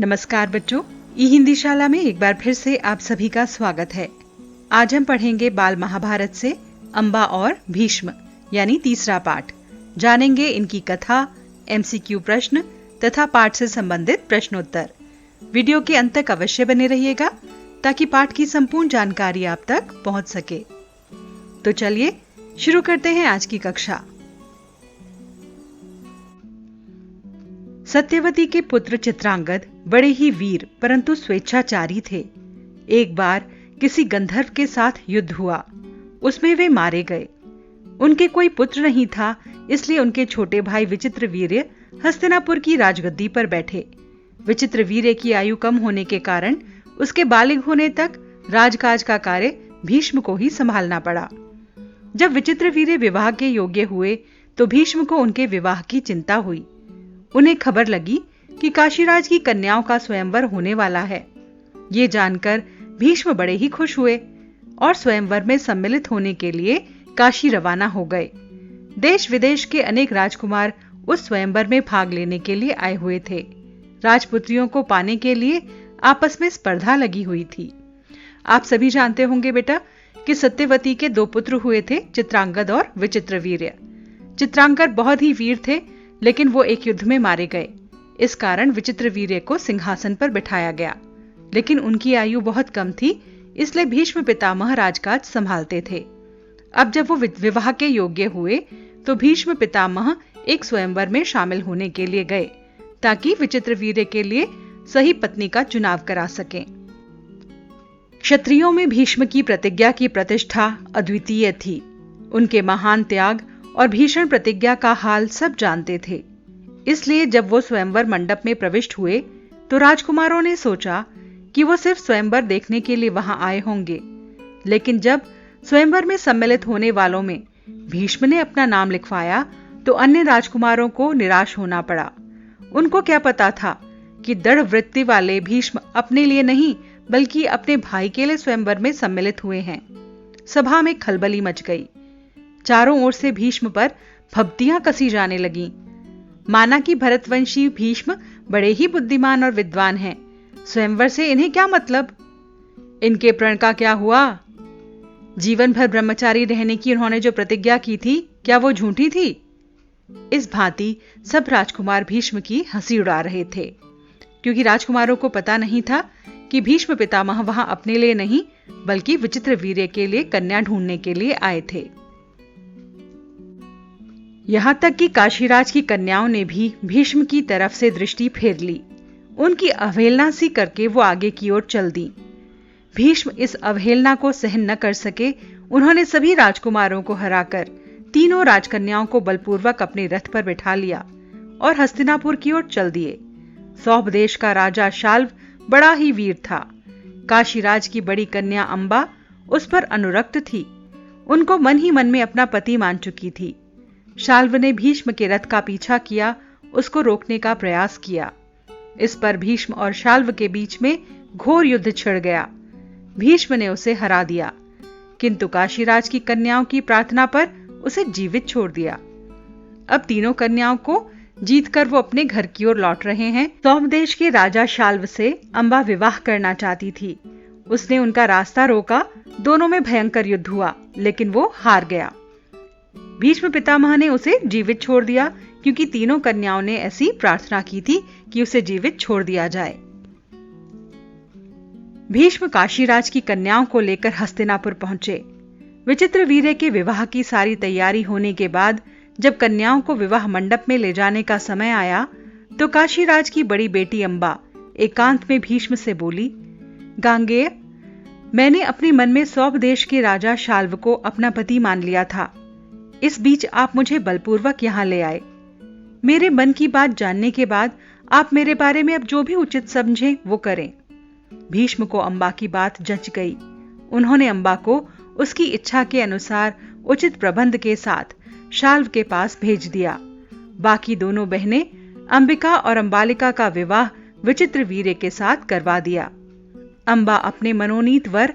नमस्कार बच्चों, ई हिंदी शाला में एक बार फिर से आप सभी का स्वागत है। आज हम पढ़ेंगे बाल महाभारत से अंबा और भीष्म यानी तीसरा पाठ। जानेंगे इनकी कथा, एमसीक्यू प्रश्न तथा पाठ से संबंधित प्रश्नोत्तर। वीडियो के अंत तक अवश्य बने रहिएगा ताकि पाठ की संपूर्ण जानकारी आप तक पहुंच सके। तो चलिए शुरू करते हैं आज की कक्षा। सत्यवती के पुत्र चित्रांगद बड़े ही वीर परंतु स्वेच्छाचारी थे। एक बार किसी गंधर्व के साथ युद्ध हुआ, उसमें वे मारे गए। उनके कोई पुत्र नहीं था, इसलिए उनके छोटे भाई विचित्रवीर्य हस्तिनापुर की राजगद्दी पर बैठे। विचित्रवीर्य की आयु कम होने के कारण उसके बालिग होने तक राजकाज का कार्य भीष्म को ही संभालना पड़ा। जब विचित्रवीर्य विवाह के योग्य हुए तो भीष्म को उनके विवाह की चिंता हुई। उन्हें खबर लगी कि काशीराज की कन्याओं का स्वयंवर होने वाला है। ये जानकर भीष्म बड़े ही खुश हुए और स्वयंवर में सम्मिलित होने के लिए काशी रवाना हो गए। देश विदेश के अनेक राजकुमार उस स्वयंवर में भाग लेने के लिए आए हुए थे। राजपुत्रियों को पाने के लिए आपस में स्पर्धा लगी हुई थी। आप सभी जानते होंगे बेटा कि सत्यवती के 2 पुत्र हुए थे, चित्रांगद और विचित्रवीर्य। चित्रांगद बहुत ही वीर थे, लेकिन वो एक युद्ध में मारे गए। इस कारण विचित्रवीर्य को सिंहासन पर बिठाया गया, लेकिन उनकी आयु बहुत कम थी, इसलिए भीष्म पितामह राजकाज संभालते थे। अब जब वो विवाह के योग्य हुए तो भीष्म पितामह एक स्वयंवर में शामिल होने के लिए गए ताकि विचित्रवीर्य के लिए सही पत्नी का चुनाव करा सकें। क्षत्रियों में भीष्म की प्रतिज्ञा की प्रतिष्ठा अद्वितीय थी। उनके महान त्याग और भीषण प्रतिज्ञा का हाल सब जानते थे। इसलिए जब वो स्वयंवर मंडप में प्रविष्ट हुए तो राजकुमारों ने सोचा कि वो सिर्फ स्वयंवर देखने के लिए वहां आए होंगे, लेकिन जब स्वयंवर में सम्मिलित होने वालों में भीष्म ने अपना नाम लिखवाया तो अन्य राजकुमारों को निराश होना पड़ा। उनको क्या पता था कि दृढ़ वृत्ति वाले भीष्म अपने लिए नहीं बल्कि अपने भाई के लिए स्वयंवर में सम्मिलित हुए हैं। सभा में खलबली मच गई। चारों ओर से भीष्म पर फब्तियां कसी जाने लगीं। माना कि भरतवंशी भीष्म बड़े ही बुद्धिमान और विद्वान हैं, स्वयंवर से इन्हें क्या मतलब? इनके प्रण का क्या हुआ? जीवन भर ब्रह्मचारी रहने की उन्होंने जो प्रतिज्ञा की थी, क्या वो झूठी थी? इस भांति सब राजकुमार भीष्म की हंसी उड़ा रहे थे, क्योंकि राजकुमारों को पता नहीं था कि भीष्म पितामह वहां अपने लिए नहीं बल्कि विचित्रवीर्य के लिए कन्या ढूंढने के लिए आए थे। यहां तक कि काशीराज की कन्याओं ने भी भीष्म की तरफ से दृष्टि फेर ली। उनकी अवहेलना सी करके वो आगे की ओर चल दी। भीष्म इस अवहेलना को सहन न कर सके। उन्होंने सभी राजकुमारों को हराकर तीनों राजकन्याओं को बलपूर्वक अपने रथ पर बिठा लिया और हस्तिनापुर की ओर चल दिए। सौभ देश का राजा शाल्व बड़ा ही वीर था। काशीराज की बड़ी कन्या अंबा उस पर अनुरक्त थी। उनको मन ही मन में अपना पति मान चुकी थी। शाल्व ने भीष्म के रथ का पीछा किया, उसको रोकने का प्रयास किया। इस पर भीष्म और शाल्व के बीच में घोर युद्ध छिड़ गया। भीष्म ने उसे हरा दिया, किंतु काशीराज की कन्याओं की प्रार्थना पर उसे जीवित छोड़ दिया। अब तीनों कन्याओं को जीतकर वो अपने घर की ओर लौट रहे हैं। सौभ देश के राजा शाल्व से अंबा विवाह करना चाहती थी। उसने उनका रास्ता रोका। दोनों में भयंकर युद्ध हुआ, लेकिन वो हार गया। भीष्म पितामह ने उसे जीवित छोड़ दिया, क्योंकि तीनों कन्याओं ने ऐसी प्रार्थना की थी कि उसे जीवित छोड़ दिया जाए। भीष्म काशीराज की कन्याओं को लेकर हस्तिनापुर पहुंचे। विचित्रवीर्य के विवाह की सारी तैयारी होने के बाद जब कन्याओं को विवाह मंडप में ले जाने का समय आया तो काशीराज की बड़ी बेटी अंबा एकांत में भीष्म से बोली, गांगेय, मैंने अपने मन में सौभ देश के राजा शाल्व को अपना पति मान लिया था। इस बीच आप मुझे बलपूर्वक यहां ले आए। मेरे मन की बात जानने के बाद आप मेरे बारे में अब जो भी उचित समझें वो करें। भीष्म को अंबा की बात जच गई। उन्होंने अंबा को उसकी इच्छा के अनुसार उचित प्रबंध के साथ शाल्व के पास भेज दिया। बाकी दोनों बहनें अंबिका और अंबालिका का विवाह विचित्रवीर्य के साथ करवा दिया। अंबा अपने मनोनीत वर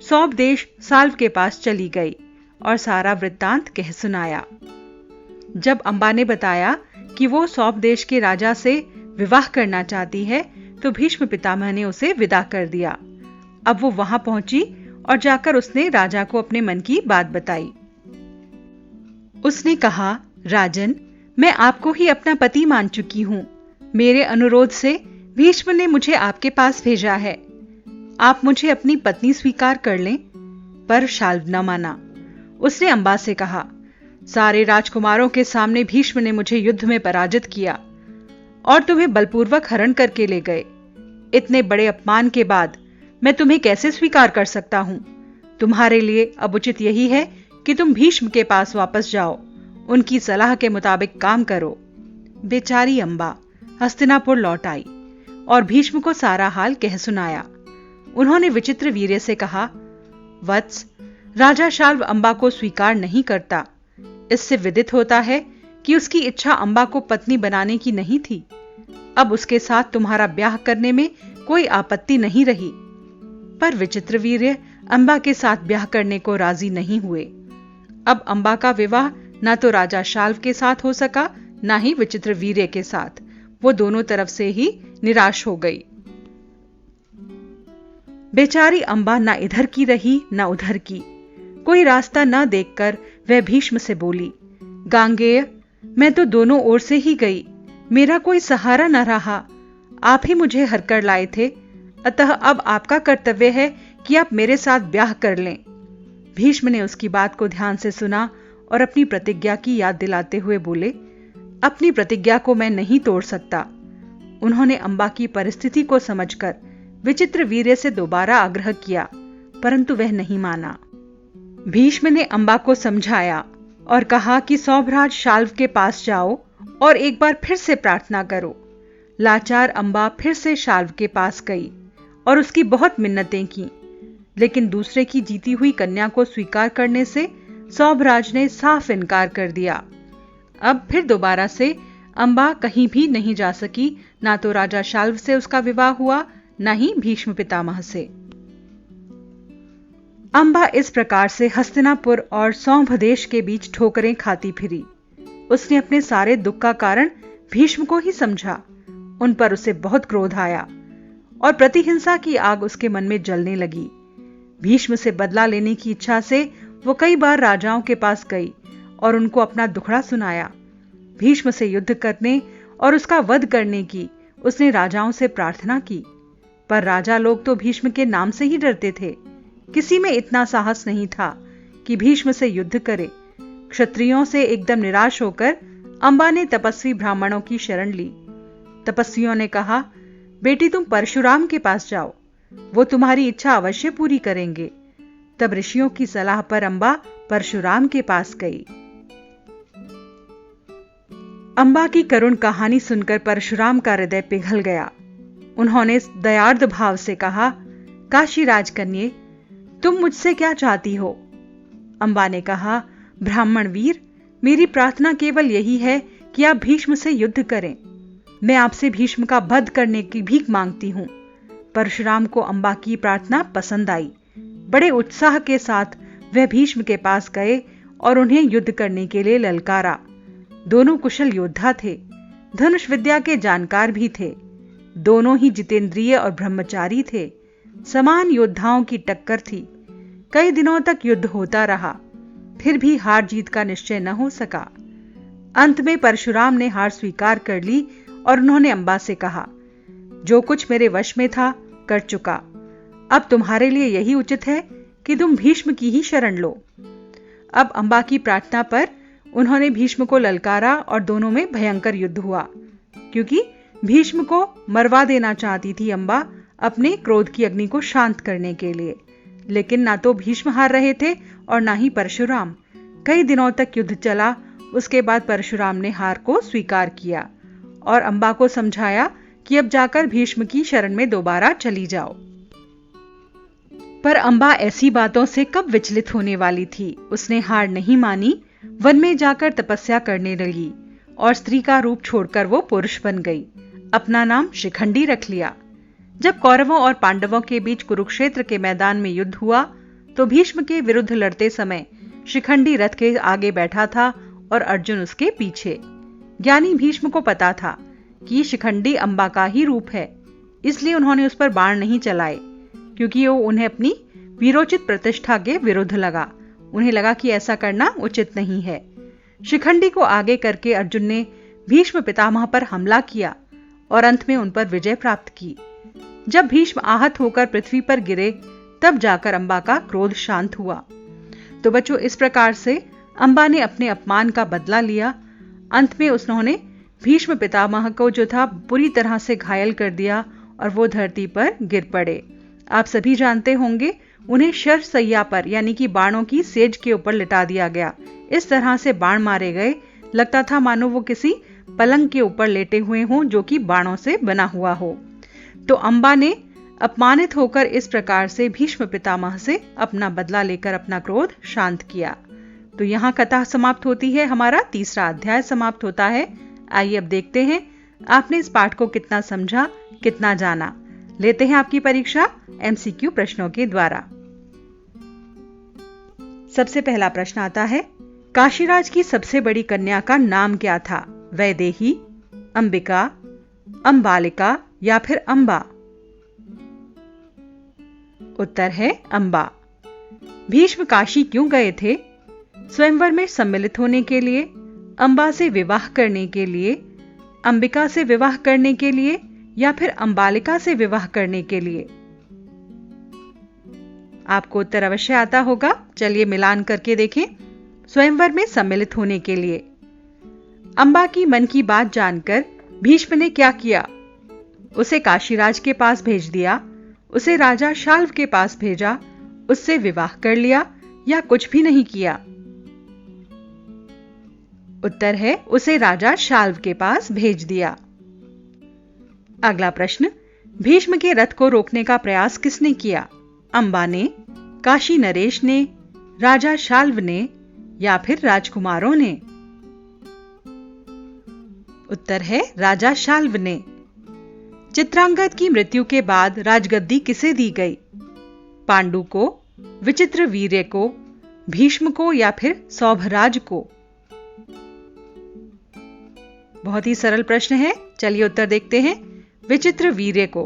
सौभ देश शाल्व के पास चली गई और सारा वृत्तांत कह सुनाया। जब अंबा ने बताया कि वो सौभ देश के राजा से विवाह करना चाहती है, तो भीष्म पितामह ने उसे विदा कर दिया। अब वो वहां पहुंची और जाकर उसने राजा को अपने मन की बात बताई। उसने कहा, राजन, मैं आपको ही अपना पति मान चुकी हूं। मेरे अनुरोध से भीष्म ने मुझे आपके पास भेजा है। आप मुझे अपनी पत्नी स्वीकार कर लें। पर शाल्व न माना। उसने अंबा से कहा, सारे राजकुमारों के सामने भीष्म ने मुझे युद्ध में पराजित किया और तुम्हें बलपूर्वक हरण करके ले गए। इतने बड़े अपमान के बाद मैं तुम्हें कैसे स्वीकार कर सकता हूं? तुम्हारे लिए अब उचित यही है कि तुम भीष्म के पास वापस जाओ, उनकी सलाह के मुताबिक काम करो। बेचारी अंबा हस्तिनापुर लौट आई और भीष्म को सारा हाल कह सुनाया। उन्होंने विचित्र वीर्य से कहा, वत्स, राजा शाल्व अंबा को स्वीकार नहीं करता। इससे विदित होता है कि उसकी इच्छा अंबा को पत्नी बनाने की नहीं थी। अब उसके साथ तुम्हारा ब्याह करने में कोई आपत्ति नहीं रही। पर विचित्र वीर्य अंबा के साथ ब्याह करने को राजी नहीं हुए। अब अंबा का विवाह न तो राजा शाल्व के साथ हो सका, न ही विचित्र वीर्य के साथ। वो दोनों तरफ से ही निराश हो गई। बेचारी अंबा न इधर की रही न उधर की। कोई रास्ता न देखकर वह भीष्म से बोली, गांगेय, मैं तो दोनों ओर से ही गई, मेरा कोई सहारा न रहा। आप ही मुझे हर कर लाए थे, अतः अब आपका कर्तव्य है कि आप मेरे साथ ब्याह कर लें। भीष्म ने उसकी बात को ध्यान से सुना और अपनी प्रतिज्ञा की याद दिलाते हुए बोले, अपनी प्रतिज्ञा को मैं नहीं तोड़ सकता। उन्होंने अंबा की परिस्थिति को समझकर विचित्र वीर्य से दोबारा आग्रह किया, परंतु वह नहीं माना। भीष्म ने अंबा को समझाया और कहा कि सौभराज शाल्व के पास जाओ और एक बार फिर से प्रार्थना करो। लाचार अंबा फिर से शाल्व के पास गई और उसकी बहुत मिन्नतें की, लेकिन दूसरे की जीती हुई कन्या को स्वीकार करने से सौभराज ने साफ इनकार कर दिया। अब फिर दोबारा से अंबा कहीं भी नहीं जा सकी। ना तो राजा शाल्व से उसका विवाह हुआ, न ही भीष्म पितामह से। अंबा इस प्रकार से हस्तिनापुर और सौंभ देश के बीच ठोकरें खाती फिरी। उसने अपने सारे दुख का कारण भीष्म को ही समझा। उन पर उसे बहुत क्रोध आया और प्रतिहिंसा की आग उसके मन में जलने लगी। भीष्म से बदला लेने की इच्छा से वो कई बार राजाओं के पास गई और उनको अपना दुखड़ा सुनाया। भीष्म से युद्ध करने और उसका वध करने की उसने राजाओं से प्रार्थना की, पर राजा लोग तो भीष्म के नाम से ही डरते थे। किसी में इतना साहस नहीं था कि भीष्म से युद्ध करे। क्षत्रियों से एकदम निराश होकर अंबा ने तपस्वी ब्राह्मणों की शरण ली। तपस्वियों ने कहा, बेटी तुम परशुराम के पास जाओ, वो तुम्हारी इच्छा अवश्य पूरी करेंगे। तब ऋषियों की सलाह पर अंबा परशुराम के पास गई। अंबा की करुण कहानी सुनकर परशुराम का हृदय पिघल गया। उन्होंने दयार्द भाव से कहा, काशी राजकन्ये, तुम मुझसे क्या चाहती हो? अंबा ने कहा, ब्राह्मण वीर, मेरी प्रार्थना केवल यही है कि आप भीष्म से युद्ध करें। मैं आपसे भीष्म का वध करने की भीख मांगती हूं। परशुराम को अंबा की प्रार्थना पसंद आई। बड़े उत्साह के साथ वह भीष्म के पास गए और उन्हें युद्ध करने के लिए ललकारा। दोनों कुशल योद्धा थे, धनुष विद्या के जानकार भी थे। दोनों ही जितेंद्रिय और ब्रह्मचारी थे। समान योद्धाओं की टक्कर थी। कई दिनों तक युद्ध होता रहा, फिर भी हार जीत का निश्चय न हो सका। अंत में परशुराम ने हार स्वीकार कर ली और उन्होंने अंबा से कहा, जो कुछ मेरे वश में था कर चुका। अब तुम्हारे लिए यही उचित है कि तुम भीष्म की ही शरण लो। अब अंबा की प्रार्थना पर उन्होंने भीष्म को ललकारा और दोनों में भयंकर युद्ध हुआ। क्योंकि भीष्म को मरवा देना चाहती थी अंबा अपने क्रोध की अग्नि को शांत करने के लिए, लेकिन ना तो भीष्म हार रहे थे और ना ही परशुराम। कई दिनों तक युद्ध चला। उसके बाद परशुराम ने हार को स्वीकार किया और अंबा को समझाया कि अब जाकर भीष्म की शरण में दोबारा चली जाओ। पर अंबा ऐसी बातों से कब विचलित होने वाली थी। उसने हार नहीं मानी, वन में जाकर तपस्या करने लगी और स्त्री का रूप छोड़कर वो पुरुष बन गई। अपना नाम शिखंडी रख लिया। जब कौरवों और पांडवों के बीच कुरुक्षेत्र के मैदान में युद्ध हुआ तो भीष्म के विरुद्ध लड़ते समय शिखंडी रथ के आगे बैठा था और अर्जुन उसके पीछे। ज्ञानी भीष्म को पता था कि शिखंडी अंबा का ही रूप है, इसलिए उन्होंने उस पर बाण नहीं चलाए, क्योंकि वो उन्हें अपनी वीरोचित प्रतिष्ठा के विरुद्ध लगा। उन्हें लगा कि ऐसा करना उचित नहीं है। शिखंडी को आगे करके अर्जुन ने भीष्म पितामह पर हमला किया और अंत में उन पर विजय प्राप्त की। जब भीष्म आहत होकर पृथ्वी पर गिरे, तब जाकर अंबा का क्रोध शांत हुआ। तो बच्चों, इस प्रकार से अंबा ने अपने अपमान का बदला लिया। अंत में उन्होंने भीष्म पितामह को जो था बुरी तरह से घायल कर दिया और वो धरती पर गिर पड़े। आप सभी जानते होंगे, उन्हें शरशैया पर यानी कि बाणों की सेज के ऊपर लिटा दिया गया। इस तरह से बाण मारे गए, लगता था मानो वो किसी पलंग के ऊपर लेटे हुए हों जो कि बाणों से बना हुआ हो। तो अंबा ने अपमानित होकर इस प्रकार से भीष्म पितामह से अपना बदला लेकर अपना क्रोध शांत किया। तो यहाँ कथा समाप्त होती है, हमारा तीसरा अध्याय समाप्त होता है। आइए अब देखते हैं आपने इस पाठ को कितना समझा, कितना जाना। लेते हैं आपकी परीक्षा एमसीक्यू प्रश्नों के द्वारा। सबसे पहला प्रश्न आता है, काशीराज की सबसे बड़ी कन्या का नाम क्या था? वैदेही, अंबिका, अंबालिका या फिर अंबा? उत्तर है अंबा। भीष्म काशी क्यों गए थे? स्वयंवर में सम्मिलित होने के लिए, अंबा से विवाह करने के लिए, अंबिका से विवाह करने के लिए या फिर अंबालिका से विवाह करने के लिए? आपको उत्तर अवश्य आता होगा। चलिए मिलान करके देखें। स्वयंवर में सम्मिलित होने के लिए। अंबा की मन की बात जानकर भीष्म ने क्या किया? उसे काशीराज के पास भेज दिया, उसे राजा शाल्व के पास भेजा, उससे विवाह कर लिया या कुछ भी नहीं किया? उत्तर है उसे राजा शाल्व के पास भेज दिया। अगला प्रश्न, भीष्म के रथ को रोकने का प्रयास किसने किया? अंबा ने, काशी नरेश ने, राजा शाल्व ने या फिर राजकुमारों ने? उत्तर है राजा शाल्व ने। चित्रांगद की मृत्यु के बाद राजगद्दी किसे दी गई? पांडु को, विचित्रवीर्य को, भीष्म को या फिर सौभराज को? बहुत ही सरल प्रश्न है, चलिए उत्तर देखते हैं। विचित्रवीर्य को।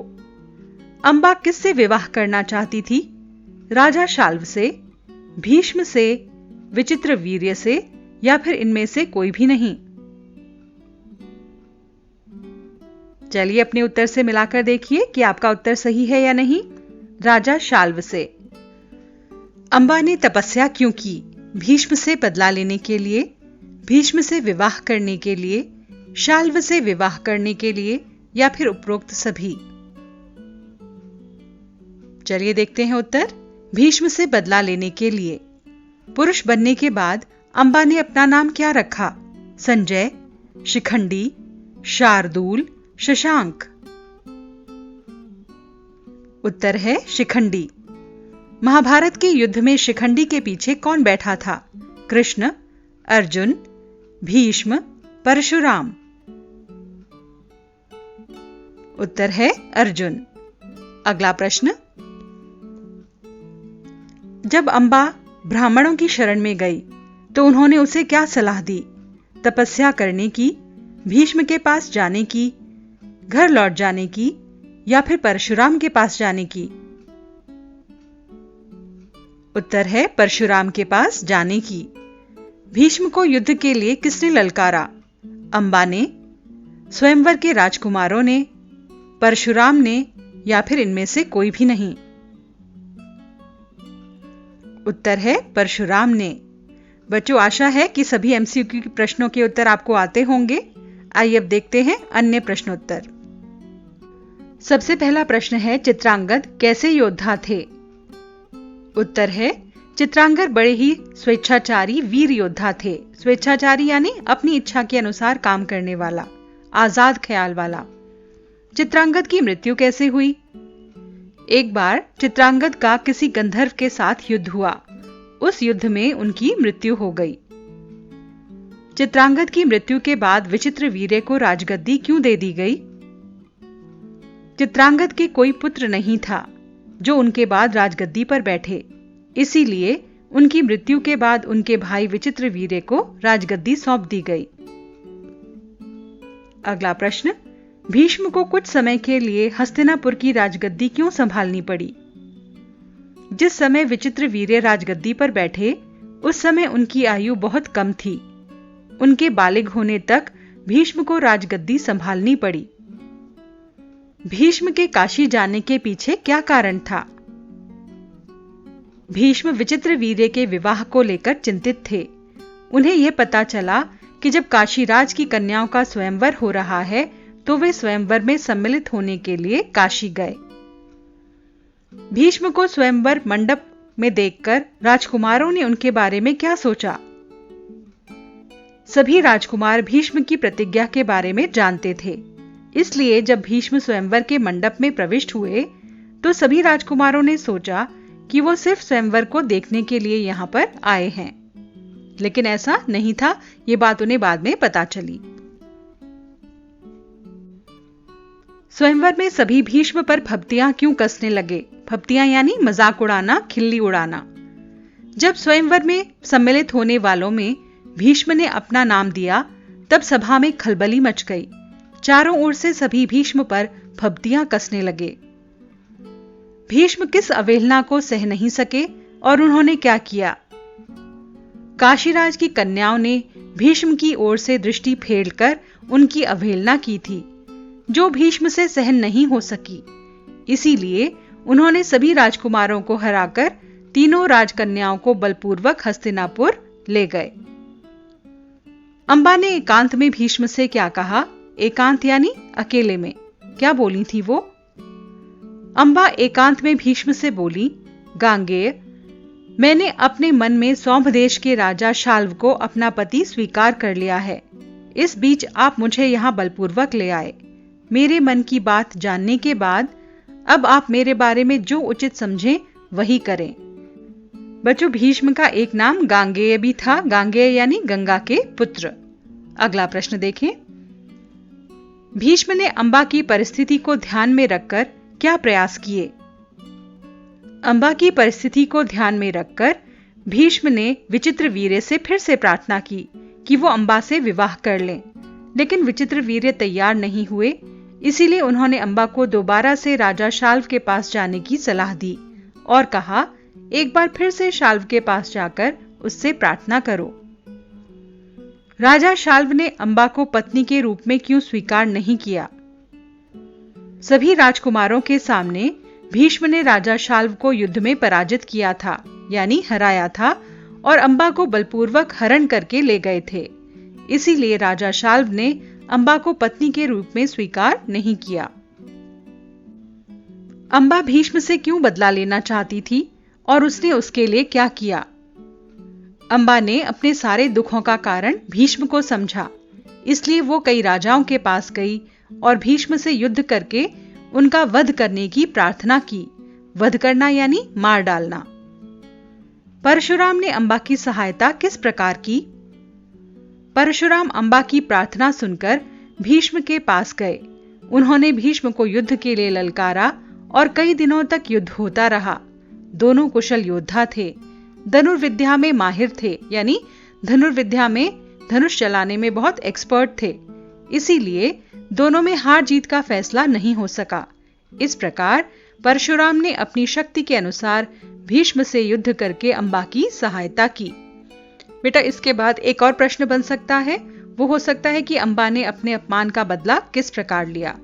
अंबा किससे विवाह करना चाहती थी? राजा शाल्व से, भीष्म से, विचित्रवीर्य से या फिर इनमें से कोई भी नहीं? चलिए अपने उत्तर से मिलाकर देखिए कि आपका उत्तर सही है या नहीं। राजा शाल्व से। अंबा ने तपस्या क्यों की? भीष्म से बदला लेने के लिए, भीष्म से विवाह करने के लिए, शाल्व से विवाह करने के लिए या फिर उपरोक्त सभी? चलिए देखते हैं उत्तर। भीष्म से बदला लेने के लिए। पुरुष बनने के बाद अंबा ने अपना नाम क्या रखा? संजय, शिखंडी, शार्दूल, शशांक? उत्तर है शिखंडी। महाभारत के युद्ध में शिखंडी के पीछे कौन बैठा था? कृष्ण, अर्जुन, भीष्म, परशुराम? उत्तर है अर्जुन। अगला प्रश्न, जब अंबा ब्राह्मणों की शरण में गई तो उन्होंने उसे क्या सलाह दी? तपस्या करने की, भीष्म के पास जाने की, घर लौट जाने की या फिर परशुराम के पास जाने की? उत्तर है परशुराम के पास जाने की। भीष्म को युद्ध के लिए किसने ललकारा? अंबा ने, स्वयंवर के राजकुमारों ने, परशुराम ने या फिर इनमें से कोई भी नहीं? उत्तर है परशुराम ने। बच्चों, आशा है कि सभी एमसीक्यू के प्रश्नों के उत्तर आपको आते होंगे। आइए अब देखते हैं अन्य प्रश्नोत्तर। सबसे पहला प्रश्न है, चित्रांगद कैसे योद्धा थे? उत्तर है चित्रांगद बड़े ही स्वेच्छाचारी वीर योद्धा थे। स्वेच्छाचारी यानी अपनी इच्छा के अनुसार काम करने वाला, आजाद ख्याल वाला। चित्रांगद की मृत्यु कैसे हुई? एक बार चित्रांगद का किसी गंधर्व के साथ युद्ध हुआ। उस युद्ध में उनकी मृत्यु हो गई। चित्रांगद की मृत्यु के बाद विचित्रवीर्य को राजगद्दी क्यों दे दी गई? चित्रांगद के कोई पुत्र नहीं था जो उनके बाद राजगद्दी पर बैठे, इसीलिए उनकी मृत्यु के बाद उनके भाई विचित्रवीर्य को राजगद्दी सौंप दी गई। अगला प्रश्न, भीष्म को कुछ समय के लिए हस्तिनापुर की राजगद्दी क्यों संभालनी पड़ी? जिस समय विचित्रवीर्य राजगद्दी पर बैठे उस समय उनकी आयु बहुत कम थी। उनके बालिग होने तक भीष्म को राजगद्दी संभालनी पड़ी। भीष्म के काशी जाने के पीछे क्या कारण था? भीष्म विचित्रवीर्य के विवाह को लेकर चिंतित थे। उन्हें यह पता चला कि जब काशीराज की कन्याओं का स्वयंवर हो रहा है तो वे स्वयंवर में सम्मिलित होने के लिए काशी गए। भीष्म को स्वयंवर मंडप में देखकर राजकुमारों ने उनके बारे में क्या सोचा? सभी राजकुमार भीष्म की प्रतिज्ञा के बारे में जानते थे, इसलिए जब भीष्म स्वयंवर के मंडप में प्रविष्ट हुए तो सभी राजकुमारों ने सोचा कि वो सिर्फ स्वयंवर को देखने के लिए यहां पर आए हैं। लेकिन ऐसा नहीं था, ये बात उन्हें बाद में पता चली। स्वयंवर में सभी भीष्म पर फब्तियां क्यों कसने लगे? फब्तियां यानी मजाक उड़ाना, खिल्ली उड़ाना। जब स्वयंवर में सम्मिलित होने वालों में भीष्म ने अपना नाम दिया तब सभा में खलबली मच गई। चारों ओर से सभी भीष्म पर फब्तियां कसने लगे। भीष्म किस अवहेलना को सह नहीं सके और उन्होंने क्या किया? काशीराज की कन्याओं ने भीष्म की ओर से दृष्टि फेरकर उनकी अवहेलना की थी, जो भीष्म से सहन नहीं हो सकी। इसीलिए उन्होंने सभी राजकुमारों को हराकर तीनों राजकन्याओं को बलपूर्वक हस्तिनापुर ले गए। अंबा ने एकांत में भीष्म से क्या कहा? एकांत यानी अकेले में। क्या बोली थी वो? अंबा एकांत में भीष्म से बोली, गांगेय, मैंने अपने मन में सौंभ देश के राजा शाल्व को अपना पति स्वीकार कर लिया है। इस बीच आप मुझे यहां बलपूर्वक ले आए। मेरे मन की बात जानने के बाद अब आप मेरे बारे में जो उचित समझें वही करें। बच्चों, भीष्म का एक नाम गांगेय भी था। गांगेय यानी गंगा के पुत्र। अगला प्रश्न देखें। भीष्म ने अंबा की परिस्थिति को ध्यान में रखकर क्या प्रयास किए? अंबा की परिस्थिति को ध्यान में रखकर भीष्म ने विचित्रवीर्य से फिर से प्रार्थना की कि वो अंबा से विवाह कर लें, लेकिन विचित्रवीर्य तैयार नहीं हुए। इसीलिए उन्होंने अंबा को दोबारा से राजा शाल्व के पास जाने की सलाह दी और कहा, एक बार फिर से शाल्व के पास जाकर उससे प्रार्थना करो। राजा शाल्व ने अंबा को पत्नी के रूप में क्यों स्वीकार नहीं किया? सभी राजकुमारों के सामने भीष्म ने राजा शाल्व को युद्ध में पराजित किया था, यानी हराया था, और अंबा को बलपूर्वक हरण करके ले गए थे। इसीलिए राजा शाल्व ने अंबा को पत्नी के रूप में स्वीकार नहीं किया। अंबा भीष्म से क्यों बदला लेना चाहती थी और उसने उसके लिए क्या किया? अंबा ने अपने सारे दुखों का कारण भीष्म को समझा, इसलिए वो कई राजाओं के पास गई और भीष्म से युद्ध करके उनका वध करने की प्रार्थना की। वध करना यानी मार डालना। परशुराम ने अंबा की सहायता किस प्रकार की? परशुराम अंबा की प्रार्थना सुनकर भीष्म के पास गए। उन्होंने भीष्म को युद्ध के लिए ललकारा और कई दिनों तक युद्ध होता रहा। दोनों कुशल योद्धा थे, धनुर्विद्या में माहिर थे, यानी धनुर्विद्या में धनुष चलाने में बहुत एक्सपर्ट थे। इसीलिए दोनों में हार जीत का फैसला नहीं हो सका। इस प्रकार परशुराम ने अपनी शक्ति के अनुसार भीष्म से युद्ध करके अंबा की सहायता की। बेटा, इसके बाद एक और प्रश्न बन सकता है, वो हो सकता है कि अंबा ने अपने अपमान का बदला किस प्रकार लिया।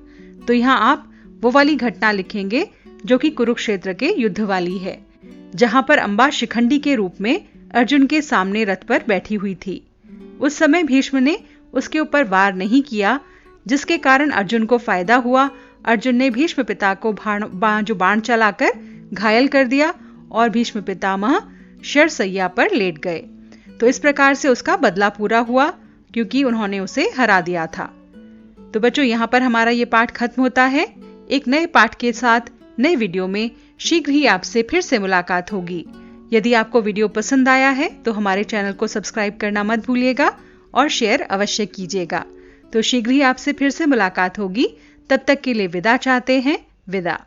तो यहाँ आप वो वाली घटना लिखेंगे जो कि कुरुक्षेत्र के युद्ध वाली है, जहां पर अंबा शिखंडी के रूप में अर्जुन के सामने रथ पर बैठी हुई थी। उस समय भीष्म ने उसके ऊपर वार नहीं किया, जिसके कारण अर्जुन को फायदा हुआ। अर्जुन ने भीष्म पिता को बाण चलाकर घायल कर दिया और भीष्म पितामह शरशैया पर लेट गए। तो इस प्रकार से उसका बदला पूरा हुआ, क्योंकि उन्होंने उसे हरा दिया था। तो बच्चों, यहाँ पर हमारा ये पाठ खत्म होता है। एक नए पाठ के साथ नए वीडियो में शीघ्र ही आपसे फिर से मुलाकात होगी। यदि आपको वीडियो पसंद आया है तो हमारे चैनल को सब्सक्राइब करना मत भूलिएगा और शेयर अवश्य कीजिएगा। तो शीघ्र ही आपसे फिर से मुलाकात होगी। तब तक के लिए विदा चाहते हैं। विदा।